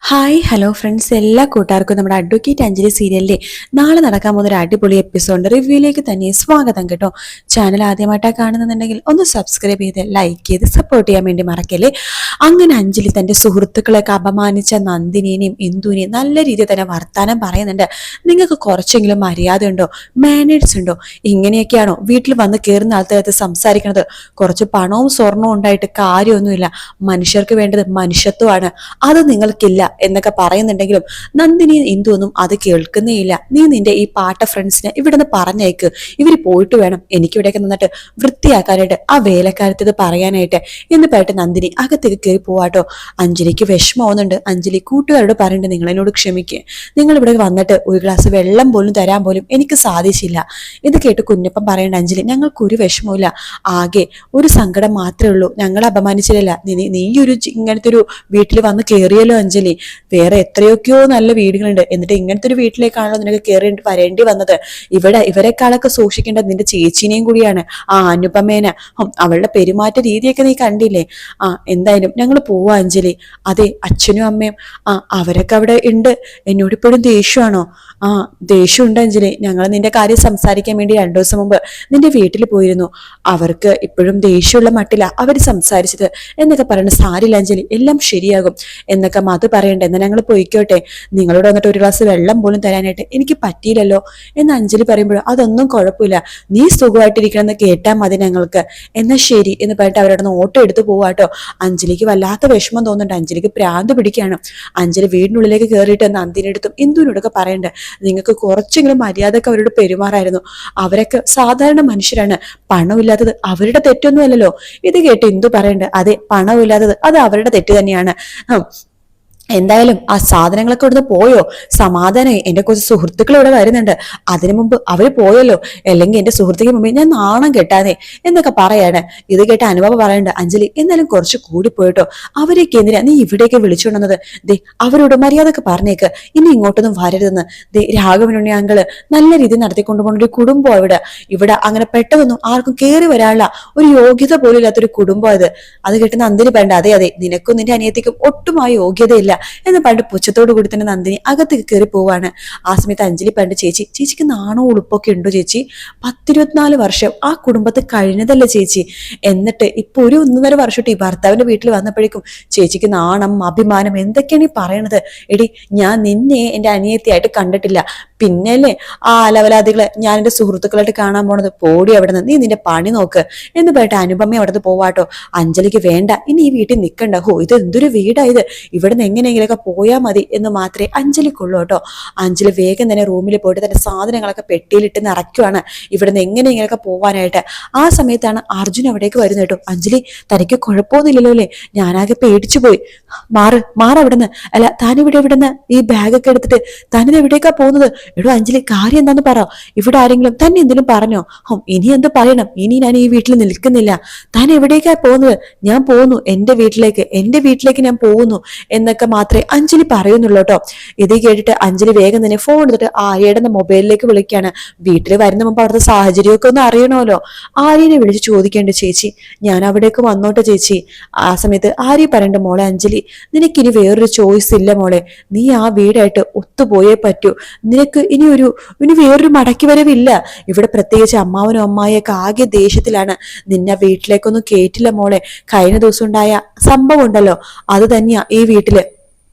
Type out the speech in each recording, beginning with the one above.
Hi hello friends, എല്ലാ കൂട്ടുകാർക്കും നമ്മുടെ അഡ്വക്കേറ്റ് അഞ്ജലി സീരിയലിലെ നാളെ നടക്കാൻ പോകുന്ന ഒരു അടിപൊളി എപ്പിസോഡ് റിവ്യൂയിലേക്ക് തന്നെ സ്വാഗതം കേട്ടോ. ചാനൽ ആദ്യമായിട്ടാണ് കാണുന്നുണ്ടെങ്കിൽ ഒന്ന് സബ്സ്ക്രൈബ് ചെയ്ത് ലൈക്ക് ചെയ്ത് സപ്പോർട്ട് ചെയ്യാൻ വേണ്ടി മറക്കല്ലേ. അങ്ങനെ അഞ്ജലി തന്റെ സുഹൃത്തുക്കളെയൊക്കെ അപമാനിച്ച നന്ദിനിയെയും ഇന്ദുവിനെയും നല്ല രീതിയിൽ തന്നെ വർത്താനം പറയുന്നുണ്ട്. നിങ്ങൾക്ക് കുറച്ചെങ്കിലും മര്യാദ ഉണ്ടോ, മാനേഴ്സ് ഉണ്ടോ? ഇങ്ങനെയൊക്കെയാണോ വീട്ടിൽ വന്ന് കയറുന്ന ആൾക്കാരത്ത് സംസാരിക്കുന്നത്? കുറച്ച് പണവും സ്വർണവും ഉണ്ടായിട്ട് കാര്യമൊന്നുമില്ല. മനുഷ്യർക്ക് വേണ്ടത് മനുഷ്യത്വമാണ്, അത് നിങ്ങൾക്കില്ല എന്നൊക്കെ പറയുന്നുണ്ടെങ്കിലും നന്ദിനി ഇന്ദു ഒന്നും അത് കേൾക്കുന്നേയില്ല. നീ നിന്റെ ഈ പാട്ട ഫ്രണ്ട്സിനെ ഇവിടുന്ന് പറഞ്ഞേക്ക്, ഇവര് പോയിട്ട് വേണം എനിക്കിവിടെയൊക്കെ നിന്നിട്ട് വൃത്തിയാക്കാനായിട്ട്, ആ വേലക്കാരത്തത് പറയാനായിട്ട് എന്ന് പറഞ്ഞിട്ട് നന്ദിനി അകത്തേക്ക് കയറി പോവാട്ടോ. അഞ്ജലിക്ക് വിഷമമാവുന്നുണ്ട്. അഞ്ജലി കൂട്ടുകാരോട് പറയുന്നുണ്ട്, നിങ്ങൾ എന്നോട് ക്ഷമിക്കുക, നിങ്ങൾ ഇവിടെ വന്നിട്ട് ഒരു ഗ്ലാസ് വെള്ളം പോലും തരാൻ പോലും എനിക്ക് സാധിച്ചില്ല. ഇത് കേട്ട് കുഞ്ഞപ്പൻ പറയേണ്ട, അഞ്ജലി ഞങ്ങൾക്കൊരു വിഷമമില്ല, ആകെ ഒരു സങ്കടം മാത്രമേ ഉള്ളൂ, ഞങ്ങൾ അപമാനിച്ചില്ല. നീ ഒരു ഇങ്ങനത്തെ ഒരു വീട്ടിൽ വന്ന് കയറിയല്ലോ അഞ്ജലി, വേറെ എത്രയൊക്കെയോ നല്ല വീടുകളുണ്ട്, എന്നിട്ട് ഇങ്ങനത്തെ ഒരു വീട്ടിലേക്കാണല്ലോ നിനക്ക് കയറി വരേണ്ടി വന്നത്. ഇവരെക്കാളൊക്കെ സൂക്ഷിക്കേണ്ടത് നിന്റെ ചേച്ചിനെയും കൂടിയാണ്, ആ അനുപമേന. അവളുടെ പെരുമാറ്റ രീതിയൊക്കെ നീ കണ്ടില്ലേ? എന്തായാലും ഞങ്ങൾ പോവാ അഞ്ജലി. അതെ, അച്ഛനും അമ്മയും അവരൊക്കെ അവിടെ ഉണ്ട്. എന്നോട് ഇപ്പോഴും ദേഷ്യമാണോ? ദേഷ്യമുണ്ട് അഞ്ജലി. ഞങ്ങൾ നിന്റെ കാര്യം സംസാരിക്കാൻ വേണ്ടി 2 ദിവസം മുമ്പ് നിന്റെ വീട്ടിൽ പോയിരുന്നു. അവർക്ക് ഇപ്പോഴും ദേഷ്യമുള്ള മട്ടില്ല അവർ സംസാരിച്ചത് എന്നൊക്കെ പറയുന്നത്. സാരില്ല അഞ്ജലി, എല്ലാം ശരിയാകും എന്നൊക്കെ മധു പറയണ്ടേ. എന്നാൽ ഞങ്ങൾ പോയിക്കോട്ടെ, നിങ്ങളോട് വന്നിട്ട് ഒരു ഗ്ലാസ് വെള്ളം പോലും തരാനായിട്ട് എനിക്ക് പറ്റിയില്ലല്ലോ എന്ന് അഞ്ജലി പറയുമ്പോൾ, അതൊന്നും കുഴപ്പമില്ല, നീ സുഖമായിട്ടിരിക്കണം എന്ന് കേട്ടാൽ മതി ഞങ്ങൾക്ക്, എന്നാൽ ശരി എന്ന് പറഞ്ഞിട്ട് അവരുടെ നിന്ന് ഓട്ടോ എടുത്ത് പോവാട്ടോ. അഞ്ജലിക്ക് വല്ലാത്ത വിഷമം തോന്നുന്നുണ്ട്. അഞ്ജലിക്ക് പ്രാന്ത് പിടിക്കുകയാണ്. അഞ്ജലി വീടിനുള്ളിലേക്ക് കയറിയിട്ട് നന്ദിനിയെടുത്തും ഇന്ദുവിനോടൊക്കെ പറയണ്ട്, നിങ്ങൾക്ക് കുറച്ചെങ്കിലും മര്യാദക്ക് അവരോട് പെരുമാറായിരുന്നു. അവരൊക്കെ സാധാരണ മനുഷ്യരാണ്, പണമില്ലാത്തത് അവരുടെ തെറ്റൊന്നുമല്ലല്ലോ. ഇത് കേട്ട് ഇന്ദു പറയണ്ട്, അതെ, പണമില്ലാത്തത് അത് അവരുടെ തെറ്റ് തന്നെയാണ്. എന്തായാലും ആ സാധനങ്ങളൊക്കെ ഇവിടുന്ന് പോയോ? സമാധാനമായി, എന്റെ കുറച്ച് സുഹൃത്തുക്കൾ ഇവിടെ വരുന്നുണ്ട്, അതിനു മുമ്പ് അവര് പോയല്ലോ, അല്ലെങ്കിൽ എന്റെ സുഹൃത്തുക്കൾ മുമ്പ് ഞാൻ നാണം കെട്ടാതെ എന്നൊക്കെ പറയാണ്. ഇത് കേട്ട അനുഭവം പറയണ്ട, അഞ്ജലി എന്നാലും കുറച്ച് കൂടി പോയിട്ടോ, അവരേക്ക് എന്തിനാ നീ ഇവിടേക്ക് വിളിച്ചുകൊണ്ടുവന്നത്? ദേ അവരോട് മര്യാദക്ക് പറഞ്ഞേക്ക്, ഇനി ഇങ്ങോട്ടൊന്നും വരരുതെന്ന്. ദേ രാഘവനുണ്ണി അങ്കിള് നല്ല രീതിയിൽ നടത്തിക്കൊണ്ടുപോകുന്ന ഒരു കുടുംബം ഇവിടെ അങ്ങനെ പെട്ടെന്നൊന്നും ആർക്കും കയറി വരാനുള്ള ഒരു യോഗ്യത പോലും ഇല്ലാത്തൊരു കുടുംബം ഇത്. അത് കേട്ട് നന്ദിനി വേണ്ട, അതെ അതെ, നിനക്കും നിന്റെ അനിയത്തിക്കും ഒട്ടും ആ യോഗ്യതയില്ല എന്ന് പണ്ട് പുച്ഛത്തോടു കൂടി തന്നെ നന്ദിനി അകത്തേക്ക് കയറി പോവാണ്. ആ സമയത്ത് അഞ്ജലി പണ്ട്, ചേച്ചിക്ക് നാണോ ഉളുപ്പൊക്കെ ഉണ്ടോ ചേച്ചി? 10-24 വർഷം ആ കുടുംബത്തിൽ കഴിഞ്ഞതല്ലേ ചേച്ചി? എന്നിട്ട് ഇപ്പൊ ഒരു 1.5 വർഷമായിട്ട് ഈ ഭർത്താവിന്റെ വീട്ടിൽ വന്നപ്പോഴേക്കും ചേച്ചിക്ക് നാണം അഭിമാനം എന്തൊക്കെയാണ് ഈ പറയണത്? എടി, ഞാൻ നിന്നെ എന്റെ അനിയത്തിയായിട്ട് കണ്ടിട്ടില്ല, പിന്നല്ലേ ആ അലവലാദികളെ ഞാൻ എന്റെ സുഹൃത്തുക്കളായിട്ട് കാണാൻ പോണത്? പോടി അവിടെ നിന്ന്, നീ നിന്റെ പണി നോക്ക് എന്ന് പറഞ്ഞിട്ട് അനുപമ അവിടുന്ന് പോവാട്ടോ. അഞ്ജലിക്ക് വേണ്ട, ഇനി ഈ വീട്ടിൽ നിൽക്കണ്ട, ഇത് എന്തൊരു വീടായത്, ഇവിടുന്ന് എങ്ങനെയെങ്കിലൊക്കെ പോയാൽ മതി എന്ന് മാത്രമേ അഞ്ജലിക്കുള്ളൂ കേട്ടോ. അഞ്ജലി വേഗം തന്നെ റൂമിൽ പോയിട്ട് തന്റെ സാധനങ്ങളൊക്കെ പെട്ടിയിലിട്ട് നിറയ്ക്കുവാണ്, ഇവിടുന്ന് എങ്ങനെയെങ്കിലൊക്കെ പോവാനായിട്ട്. ആ സമയത്താണ് അർജുൻ അവിടേക്ക് വരുന്നത് കേട്ടോ. അഞ്ജലി, തനിക്ക് കുഴപ്പമൊന്നുമില്ലല്ലോ അല്ലേ? ഞാനാകെ പേടിച്ചു പോയി. മാറവിടുന്ന്, അല്ല താനിവിടുന്ന് ഈ ബാഗൊക്കെ എടുത്തിട്ട് താനിത് എവിടേക്കാ പോകുന്നത്? എടോ അഞ്ജലി, കാര്യം എന്താന്ന് പറ, ഇവിടെ ആരെങ്കിലും തന്നെ എന്തെങ്കിലും പറഞ്ഞോ? ഇനി എന്ത് പറയണം, ഇനി ഞാൻ ഈ വീട്ടിൽ നിൽക്കുന്നില്ല, താൻ എവിടേക്കാ പോകുന്നത്? ഞാൻ പോകുന്നു എന്റെ വീട്ടിലേക്ക് ഞാൻ പോകുന്നു എന്നൊക്കെ മാത്രമേ അഞ്ജലി പറയുന്നുള്ളൂ കേട്ടോ. ഇത് കേട്ടിട്ട് അഞ്ജലി വേഗം തന്നെ ഫോൺ എടുത്തിട്ട് ആര്യയുടെ മൊബൈലിലേക്ക് വിളിക്കാണ്. വീട്ടിൽ വരുന്ന മുമ്പ് അവിടുത്തെ സാഹചര്യമൊക്കെ ഒന്ന് അറിയണമല്ലോ. ആര്യനെ വിളിച്ച് ചോദിക്കേണ്ട, ചേച്ചി ഞാൻ അവിടേക്ക് വന്നോട്ടെ ചേച്ചി. ആ സമയത്ത് ആര്യ പറയണ്ട, മോളെ അഞ്ജലി, നിനക്കിനി വേറൊരു ചോയ്സ് ഇല്ല മോളെ, നീ ആ വീടായിട്ട് ഒത്തുപോയേ പറ്റൂ. നിനക്ക് ഇനി വേറൊരു മടക്കി വരവില്ല. ഇവിടെ പ്രത്യേകിച്ച് അമ്മാവനും അമ്മായിയൊക്കെ ആകെ ദേഷ്യത്തിലാണ്, നിന്നെ വീട്ടിലേക്കൊന്നും കേറ്റില്ല മോളെ. കഴിഞ്ഞ ദിവസം ഉണ്ടായ സംഭവം ഉണ്ടല്ലോ, അത് തന്നെയാ ഈ വീട്ടില്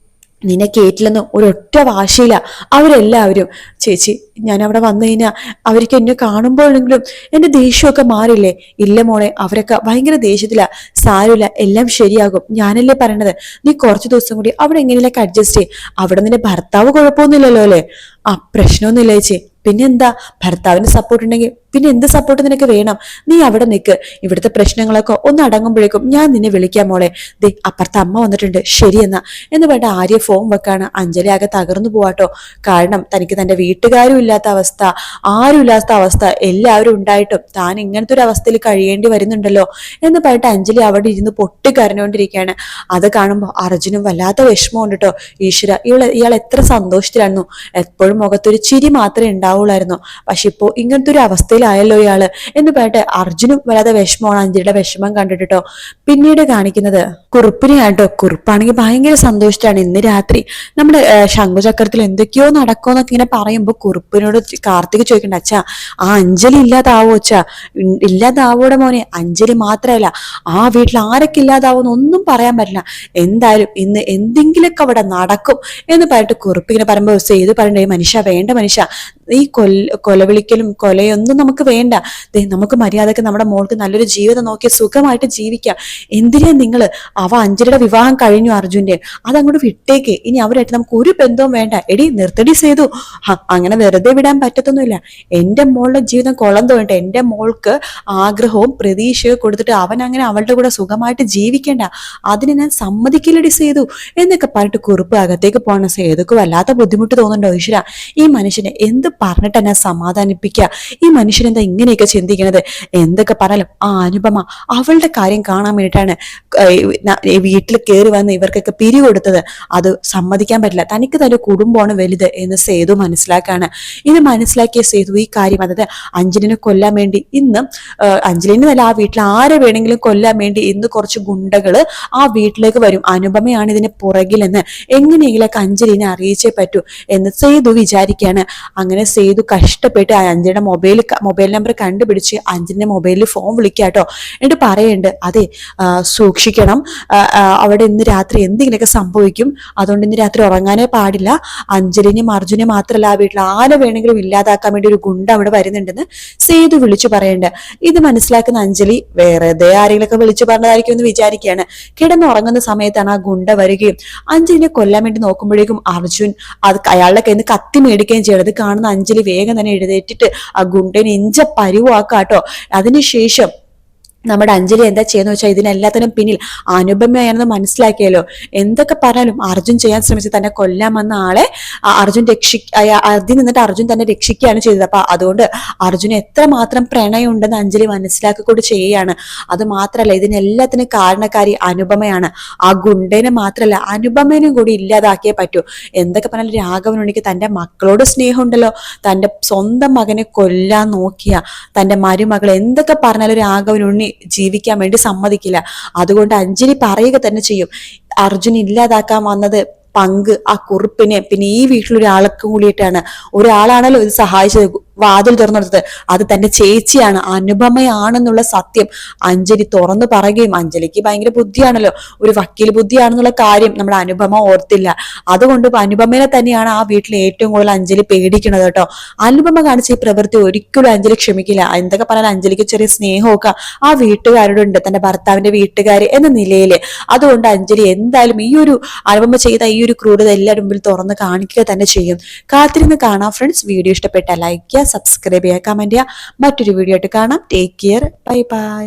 നിന്നെ കേറ്റില്ലെന്ന് ഒരൊറ്റ വാശിയില്ല അവരെല്ലാവരും. ചേച്ചി, ഞാൻ അവിടെ വന്നു കഴിഞ്ഞാൽ അവർക്ക് എന്നെ കാണുമ്പോഴെങ്കിലും എന്റെ ദേഷ്യമൊക്കെ മാറില്ലേ? ഇല്ല മോളെ, അവരൊക്കെ ഭയങ്കര ദേഷ്യത്തിലാ. സാരമില്ല, എല്ലാം ശരിയാകും, ഞാനല്ലേ പറയണത്. നീ കുറച്ചു ദിവസം കൂടി അവിടെ എങ്ങനെയൊക്കെ അഡ്ജസ്റ്റ് ചെയ്യും. അവിടെ നിന്റെ ഭർത്താവ് കുഴപ്പമൊന്നുമില്ലല്ലോ അല്ലേ? പ്രശ്നമൊന്നുമില്ല ചേച്ചി. പിന്നെന്താ, ഭർത്താവിന്റെ സപ്പോർട്ട് ഉണ്ടെങ്കിൽ പിന്നെ എന്ത് സപ്പോർട്ട് നിനക്ക് വേണം? നീ അവിടെ നിൽക്ക്, ഇവിടുത്തെ പ്രശ്നങ്ങളൊക്കെ ഒന്ന് അടങ്ങുമ്പോഴേക്കും ഞാൻ നിന്നെ വിളിക്കാം മോളെ. ദേ അപ്പുറത്തെ അമ്മ വന്നിട്ടുണ്ട്, ശരിയെന്നാ എന്ന് പറഞ്ഞ ആര്യ ഫോൺ വെക്കാണ്. അഞ്ജലി ആകെ തകർന്നു പോവാട്ടോ. കാരണം തനിക്ക് തന്റെ വീട്ടുകാരും ഇല്ലാത്ത അവസ്ഥ, ആരും ഇല്ലാത്ത അവസ്ഥ, എല്ലാവരും ഉണ്ടായിട്ടും താൻ ഇങ്ങനത്തെ ഒരു അവസ്ഥയിൽ കഴിയേണ്ടി വരുന്നുണ്ടല്ലോ എന്ന് പറഞ്ഞിട്ട് അഞ്ജലി അവിടെ ഇരുന്ന് പൊട്ടിക്കരഞ്ഞുകൊണ്ടിരിക്കുകയാണ്. അത് കാണുമ്പോൾ അർജുനും വല്ലാത്ത വിഷമമുണ്ട് കേട്ടോ. ഈശ്വര, ഇയാൾ എത്ര സന്തോഷത്തിലായിരുന്നു, എപ്പോഴും മുഖത്തൊരു ചിരി മാത്രമേ ഉണ്ടാവുള്ളായിരുന്നു, പക്ഷെ ഇപ്പോ ഇങ്ങനത്തെ ഒരു അവസ്ഥയിൽ അവസ്ഥയിലായല്ലോ ഇയാള് എന്ന് പറഞ്ഞിട്ട് അർജുനും വല്ലാതെ വിഷമമാണ് അഞ്ജലിയുടെ വിഷമം കണ്ടിട്ടോ. പിന്നീട് കാണിക്കുന്നത് കുറുപ്പിനെ ആട്ടോ. കുറുപ്പാണെങ്കിൽ ഭയങ്കര സന്തോഷത്തിലാണ്. ഇന്ന് രാത്രി നമ്മുടെ ശംഖുചക്രത്തിൽ എന്തൊക്കെയോ നടക്കുമെന്നൊക്കെ ഇങ്ങനെ പറയുമ്പോ കുറുപ്പിനോട് കാർത്തിക് ചോദിക്കണ്ട, അച്ഛാ ആ അഞ്ജലി ഇല്ലാതാവോ അച്ഛാ? ഇല്ലാതാവോടെ മോനെ, അഞ്ജലി മാത്രമല്ല ആ വീട്ടിൽ ആരൊക്കെ ഇല്ലാതാവോന്ന് ഒന്നും പറയാൻ പറ്റില്ല, എന്തായാലും ഇന്ന് എന്തെങ്കിലുമൊക്കെ അവിടെ നടക്കും എന്ന് പറഞ്ഞിട്ട് കുറുപ്പിങ്ങനെ പറയുമ്പോ സേതു പറയണ്ടേ, മനുഷ്യ വേണ്ട മനുഷ്യ, ഈ കൊലവിളിക്കലും കൊലയൊന്നും നമുക്ക് വേണ്ട. നമുക്ക് മര്യാദക്ക് നമ്മുടെ മോൾക്ക് നല്ലൊരു ജീവിതം നോക്കി സുഖമായിട്ട് ജീവിക്കാം. എന്തിനാ നിങ്ങള് അഞ്ജലിയുടെ വിവാഹം കഴിഞ്ഞു അർജുന്റെ, അതങ്ങോട്ട് വിട്ടേക്ക്. ഇനി അവരായിട്ട് നമുക്ക് ഒരു ബന്ധവും വേണ്ട. എടി നിർത്തടി ചെയ്തു, അങ്ങനെ വെറുതെ വിടാൻ പറ്റത്തൊന്നുമില്ല. എന്റെ മോളുടെ ജീവിതം കൊളം തോന്നിട്ട് എന്റെ മോൾക്ക് ആഗ്രഹവും പ്രതീക്ഷയും കൊടുത്തിട്ട് അവൻ അങ്ങനെ അവളുടെ കൂടെ സുഖമായിട്ട് ജീവിക്കേണ്ട, അതിന് ഞാൻ സമ്മതിക്കില്ലടി സേതു എന്നൊക്കെ പറഞ്ഞിട്ട് കുറുപ്പ് അകത്തേക്ക് പോകണം. സേതുക്ക് വല്ലാത്ത ബുദ്ധിമുട്ട് തോന്നുന്നുണ്ടോ, ഈശ്വര ഈ മനുഷ്യനെ എന്ത് പറഞ്ഞിട്ട് എന്നെ സമാധാനിപ്പിക്കുക, ഈ മനുഷ്യൻ എന്താ ഇങ്ങനെയൊക്കെ ചിന്തിക്കണത്? എന്തൊക്കെ പറഞ്ഞാലും ആ അനുപമ അവളുടെ കാര്യം കാണാൻ വേണ്ടിയിട്ടാണ് വീട്ടിൽ കയറി വന്ന് ഇവർക്കൊക്കെ പിരി കൊടുത്തത്. അത് സമ്മതിക്കാൻ പറ്റില്ല, തനിക്ക് തന്റെ കുടുംബമാണ് വലുത് എന്ന് സേതു മനസ്സിലാക്കാണ്. ഇത് മനസ്സിലാക്കിയ സേതു ഈ കാര്യം, അതായത് അഞ്ജലിനെ കൊല്ലാൻ വേണ്ടി ഇന്ന് അഞ്ജലിനെ അല്ല ആ വീട്ടിൽ ആരെ വേണമെങ്കിലും കൊല്ലാൻ വേണ്ടി ഇന്ന് കുറച്ച് ഗുണ്ടകള് ആ വീട്ടിലേക്ക് വരും, അനുപമയാണ് ഇതിന് പുറകിലെന്ന് എങ്ങനെയെങ്കിലൊക്കെ അഞ്ജലിനെ അറിയിച്ചേ പറ്റൂ എന്ന് സേതു വിചാരിക്കുകയാണ്. അങ്ങനെ സേതു കഷ്ടപ്പെട്ട് അഞ്ജലിയുടെ മൊബൈൽ നമ്പർ കണ്ടുപിടിച്ച് അഞ്ജലിന്റെ മൊബൈലിൽ ഫോൺ വിളിക്കാട്ടോ. എന്നിട്ട് പറയുന്നുണ്ട്, അതെ സൂക്ഷിക്കണം, അവിടെ ഇന്ന് രാത്രി എന്തെങ്കിലുമൊക്കെ സംഭവിക്കും, അതുകൊണ്ട് ഇന്ന് രാത്രി ഉറങ്ങാനേ പാടില്ല. അഞ്ജലിനെയും അർജുനെ മാത്രമല്ല ആ വീട്ടിൽ ആരെ വേണമെങ്കിലും ഇല്ലാതാക്കാൻ വേണ്ടി ഒരു ഗുണ്ട അവിടെ വരുന്നുണ്ടെന്ന് സേതു വിളിച്ചു പറയുന്നുണ്ട്. ഇത് മനസ്സിലാക്കുന്ന അഞ്ജലി വെറുതെ ആരെങ്കിലൊക്കെ വിളിച്ചു പറഞ്ഞതായിരിക്കും എന്ന് വിചാരിക്കുകയാണ്. കിടന്നുറങ്ങുന്ന സമയത്താണ് ആ ഗുണ്ട വരികയും അഞ്ജലിനെ കൊല്ലാൻ വേണ്ടി നോക്കുമ്പോഴേക്കും അർജുൻ അയാളുടെ കയ്യിൽ നിന്ന് കത്തി മേടിക്കുകയും ചെയ്യണത് കാണുന്ന അഞ്ജലി വേഗം തന്നെ എഴുന്നേറ്റിട്ട് ആ ഗുണ്ടനെ ഇഞ്ച പരുവാക്കാട്ടോ. അതിനുശേഷം നമ്മുടെ അഞ്ജലി എന്താ ചെയ്യുന്ന വെച്ചാൽ ഇതിനെല്ലാത്തിനും പിന്നിൽ അനുപമയാണെന്ന് മനസ്സിലാക്കിയല്ലോ. എന്തൊക്കെ പറഞ്ഞാലും അർജുൻ ചെയ്യാൻ ശ്രമിച്ചു തന്നെ കൊല്ലാൻ വന്ന ആളെ നിന്നിട്ട് അർജുൻ തന്നെ രക്ഷിക്കുകയാണ് ചെയ്തത്. അപ്പൊ അതുകൊണ്ട് അർജുന് എത്രമാത്രം പ്രണയം ഉണ്ടെന്ന് അഞ്ജലി മനസ്സിലാക്കിക്കൊണ്ട് ചെയ്യുകയാണ്. അത് മാത്രല്ല ഇതിനെല്ലാത്തിനും കാരണക്കാരി അനുപമയാണ്. ആ ഗുണ്ടനെ മാത്രല്ല അനുപമേനും കൂടി ഇല്ലാതാക്കിയേ പറ്റൂ. എന്തൊക്കെ പറഞ്ഞാലും രാഘവനുണ്ണിക്ക് തന്റെ മക്കളോട് സ്നേഹമുണ്ടല്ലോ. തന്റെ സ്വന്തം മകനെ കൊല്ലാൻ നോക്കിയ തന്റെ മരുമകൾ എന്തൊക്കെ പറഞ്ഞാലും രാഘവനുണ്ണി ജീവിക്കാൻ വേണ്ടി സമ്മതിക്കില്ല. അതുകൊണ്ട് അഞ്ജലി പറയുക തന്നെ ചെയ്യും, അർജുൻ ഇല്ലാതാക്കാൻ വന്നത് പങ്ക് ആ കുറുപ്പിനെ പിന്നെ ഈ വീട്ടിലൊരാൾക്കും കൂടിയിട്ടാണ്. ഒരാളാണല്ലോ ഇത് സഹായിച്ചത്, വാതിൽ തുറന്നെടുത്തത്, അത് തന്റെ ചേച്ചിയാണ്, അനുപമയാണെന്നുള്ള സത്യം അഞ്ജലി തുറന്നു പറയുകയും അഞ്ജലിക്ക് ഭയങ്കര ബുദ്ധിയാണല്ലോ, ഒരു വക്കീൽ ബുദ്ധിയാണെന്നുള്ള കാര്യം നമ്മുടെ അനുപമ ഓർത്തില്ല. അതുകൊണ്ട് അനുപമയെ തന്നെയാണ് ആ വീട്ടിൽ ഏറ്റവും കൂടുതൽ അഞ്ജലി പേടിക്കുന്നത് കേട്ടോ. അനുപമ കാണിച്ച ഈ പ്രവൃത്തി ഒരിക്കലും അഞ്ജലി ക്ഷമിക്കില്ല. എന്തൊക്കെ പറഞ്ഞാൽ അഞ്ജലിക്ക് ചെറിയ സ്നേഹമൊക്കെ ആ വീട്ടുകാരോടുണ്ട്, തന്റെ ഭർത്താവിന്റെ വീട്ടുകാര് എന്ന നിലയില്. അതുകൊണ്ട് അഞ്ജലി എന്തായാലും ഈ ഒരു അനുപമ ചെയ്ത ഈ ഒരു ക്രൂരത എല്ലാവരും മുമ്പിൽ തുറന്ന് കാണിക്കുക തന്നെ ചെയ്യും. കാത്തിരുന്ന് കാണാം ഫ്രണ്ട്സ്. വീഡിയോ ഇഷ്ടപ്പെട്ട ലൈക്ക് ചെയ്യുക, സബ്സ്ക്രൈബ് ചെയ്യുക, കമന്റ് ചെയ്യുക. മറ്റൊരു വീഡിയോ ആയിട്ട് കാണാം. Take care, bye bye.